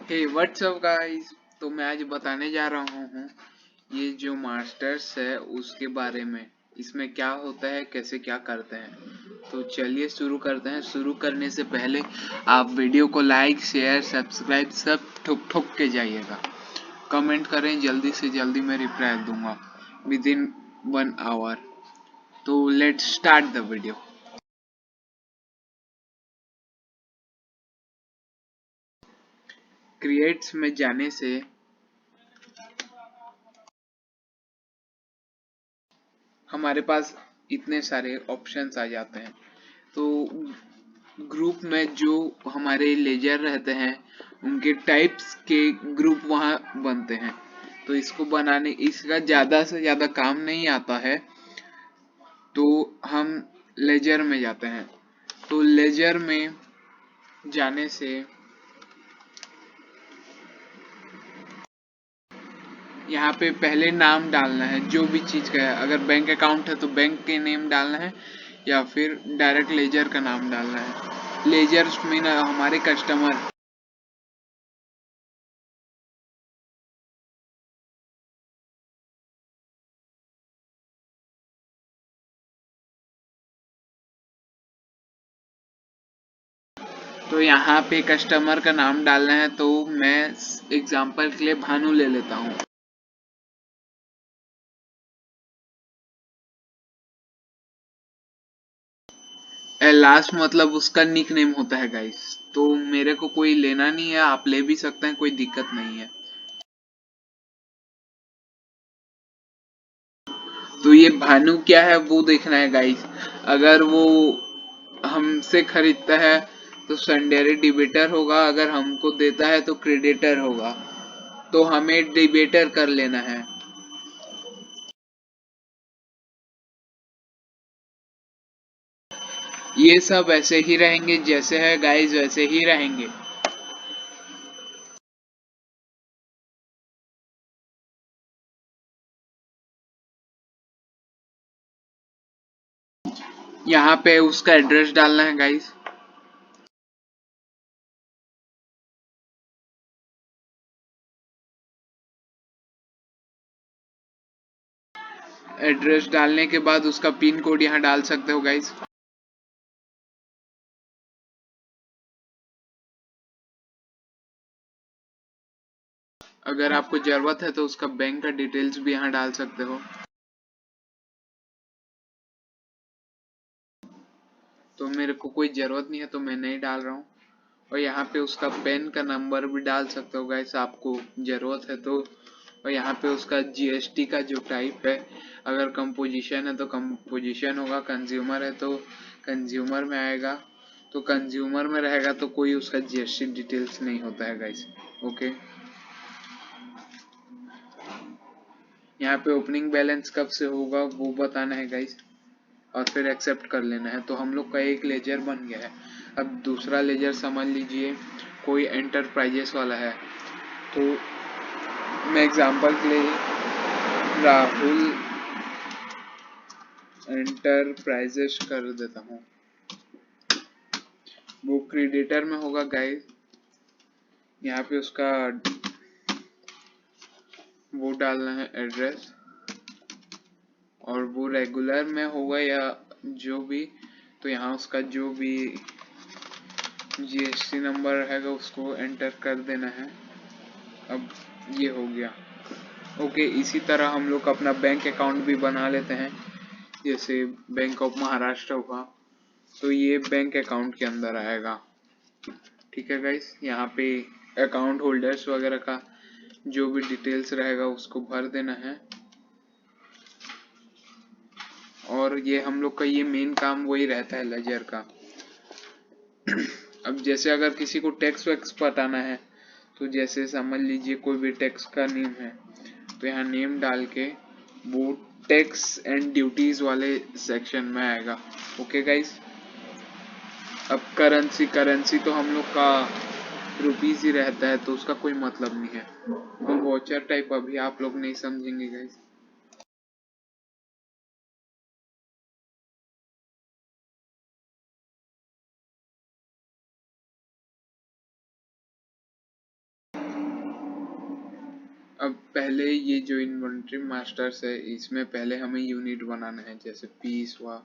Hey what's up guys. तो मैं आज बताने जा रहा हूँ ये जो मास्टर्स है उसके बारे में। इसमें क्या होता है, कैसे क्या करते हैं। तो चलिए शुरू करते हैं। शुरू करने से पहले आप वीडियो को लाइक शेयर सब्सक्राइब सब ठुक ठुक के जाइएगा। कमेंट करें, जल्दी से जल्दी मैं रिप्लाई दूंगा विद इन 1 आवर। तो let's start the video. Creates में जाने से हमारे पास इतने सारे ऑप्शंस आ जाते हैं। तो ग्रुप में जो हमारे लेजर रहते हैं उनके टाइप्स के ग्रुप वहाँ बनते हैं। तो इसको बनाने इसका ज़्यादा से ज़्यादा काम नहीं आता है। तो हम लेजर में जाते हैं। तो लेजर में जाने से यहाँ पे पहले नाम डालना है जो भी चीज़ का है। अगर बैंक अकाउंट है तो बैंक के नेम डालना है या फिर डायरेक्ट लेजर का नाम डालना है। लेजर में हमारे कस्टमर। तो यहाँ पे कस्टमर का नाम डालना है। तो मैं एग्जांपल के लिए भानु ले लेता हूँ। लास्ट मतलब उसका निक नेम होता है गाइस। तो मेरे को कोई लेना नहीं है, आप ले भी सकते हैं, कोई दिक्कत नहीं है। तो ये भानु क्या है वो देखना है गाइस। अगर वो हमसे खरीदता है तो सेकेंडरी डिबिटर होगा, अगर हमको देता है तो क्रेडिटर होगा। तो हमें डिबिटर कर लेना है। ये सब ऐसे ही रहेंगे, जैसे है गाइस वैसे ही रहेंगे। यहाँ पे उसका एड्रेस डालना है गाइस। एड्रेस डालने के बाद उसका पिन कोड यहाँ डाल सकते हो गाइस। अगर आपको जरूरत है तो उसका बैंक का डिटेल्स भी यहाँ डाल सकते हो। तो मेरे को कोई जरूरत नहीं है तो मैं नहीं डाल रहा हूँ। और यहाँ पे उसका पेन का नंबर भी डाल सकते हो गाइस, आपको जरूरत है तो। और यहाँ पे उसका जीएसटी का जो टाइप है, अगर कंपोजिशन है तो कंपोजिशन होगा, कंज्यूमर है तो कंज्यूमर में आएगा। तो कंज्यूमर में रहेगा तो कोई उसका जीएसटी डिटेल्स नहीं होता है गाइस। ओके। यहाँ पे ओपनिंग बैलेंस कब से होगा वो बताना है गाइस, और फिर एक्सेप्ट कर लेना है। तो हम लोग का एक लेजर बन गया है। अब दूसरा लेजर समझ लीजिए कोई एंटरप्राइजेस वाला है। तो मैं एग्जांपल के लिए राहुल एंटरप्राइजेस कर देता हूँ। वो क्रेडिटर में होगा गाइस। यहाँ पे उसका वो डालना है एड्रेस, और वो रेगुलर में होगा या जो भी। तो यहाँ उसका जो भी जीएसटी नंबर रहेगा उसको एंटर कर देना है। अब ये हो गया। ओके। इसी तरह हम लोग अपना बैंक अकाउंट भी बना लेते हैं। जैसे बैंक ऑफ महाराष्ट्र हुआ तो ये बैंक अकाउंट के अंदर आएगा। ठीक है गाइस। यहाँ पे अकाउंट होल्डर्स वगैरह का जो भी डिटेल्स रहेगा उसको भर देना है। और ये हम लोग का ये मेन काम वही रहता है लेजर का। अब जैसे अगर किसी को टैक्स वैक्स पटाना है तो जैसे समझ लीजिए कोई भी टैक्स का नेम है तो यहाँ नेम डाल के वो टैक्स एंड ड्यूटीज वाले सेक्शन में आएगा। Okay guys. अब करेंसी करेंसी तो हम लोग का रुपीज ही रहता है तो उसका कोई मतलब नहीं है। तो वॉचर टाइप अभी आप लोग नहीं समझेंगे गाइस। अब पहले ये जो इन्वेंटरी मास्टर्स है इसमें पहले हमें यूनिट बनाना है, जैसे पीस हुआ।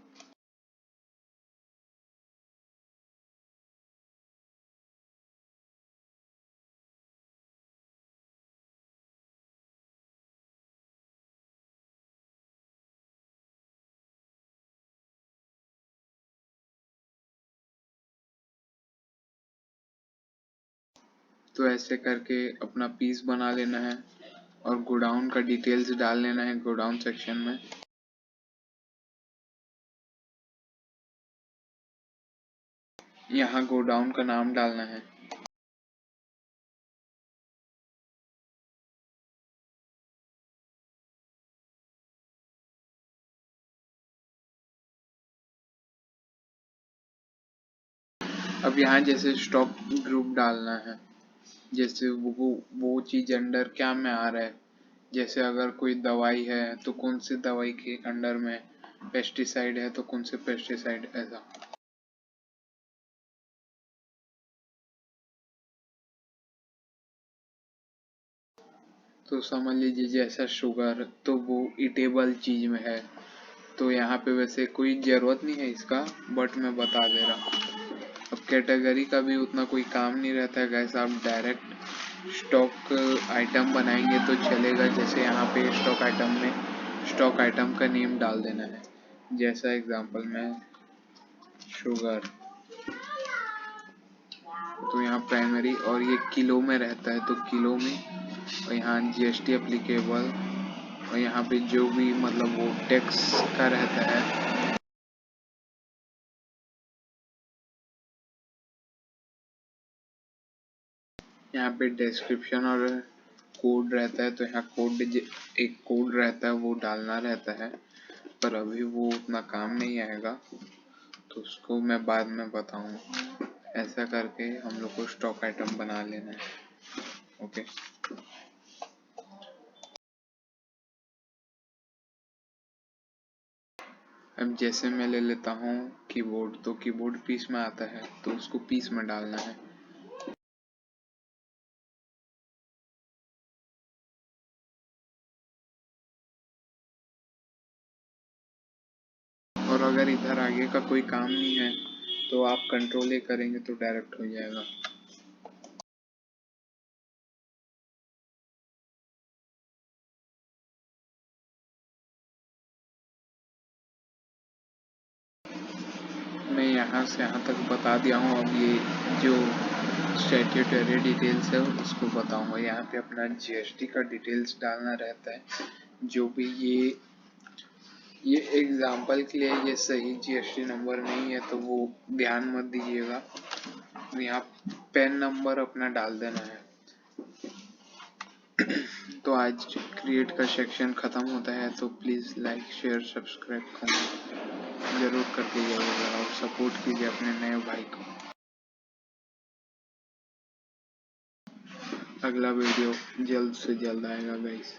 तो ऐसे करके अपना पीस बना लेना है और गोडाउन का डिटेल्स डाल लेना है गोडाउन सेक्शन में। यहाँ गोडाउन का नाम डालना है। अब यहाँ जैसे स्टॉक ग्रुप डालना है, जैसे वो चीज अंडर क्या में आ रहा है। जैसे अगर कोई दवाई है तो कौन सी दवाई के अंडर में, पेस्टिसाइड है तो कौन से पेस्टिसाइड, ऐसा। तो समझ लीजिए जैसा शुगर, तो वो ईटेबल चीज में है, तो यहाँ पे वैसे कोई जरूरत नहीं है इसका, बट मैं बता दे रहा हूँ। अब कैटेगरी का भी उतना कोई काम नहीं रहता है गैस, आप डायरेक्ट स्टॉक आइटम बनाएंगे तो चलेगा। जैसे यहाँ पे स्टॉक आइटम में स्टॉक आइटम का नेम डाल देना है, जैसा एग्जांपल में शुगर, तो यहाँ प्राइमरी और ये किलो में रहता है तो किलो में, और यहाँ जीएसटी एप्लीकेबल, और यहाँ पे जो भी मतलब वो टैक्स का रहता है। यहाँ पे डिस्क्रिप्शन और कोड रहता है, तो यहाँ एक कोड रहता है वो डालना रहता है, पर अभी वो उतना काम नहीं आएगा, तो उसको मैं बाद में बताऊंगा। ऐसा करके हम लोग को स्टॉक आइटम बना लेना है। ओके। अब जैसे मैं ले लेता हूँ कीबोर्ड, तो कीबोर्ड पीस में आता है तो उसको पीस में डालना है। और अगर इधर आगे का कोई काम नहीं है तो आप कंट्रोल ए करेंगे तो डायरेक्ट हो जाएगा। मैं यहाँ से यहाँ तक बता दिया हूँ। अब ये जो स्टैट्यूटरी डिटेल्स है उसको बताऊंगा। यहाँ पे अपना जीएसटी का डिटेल्स डालना रहता है, जो भी ये एग्जाम्पल के लिए ये सही जीएसटी नंबर नहीं है तो वो ध्यान मत दीजिएगा। यहाँ पैन नंबर अपना डाल देना है। तो आज क्रिएट का सेक्शन खत्म होता है, तो प्लीज़ लाइक शेयर सब्सक्राइब करना जरूर करके जाइएगा और सपोर्ट कीजिए अपने नए भाई को। अगला वीडियो जल्द से जल्द आएगा गाइस।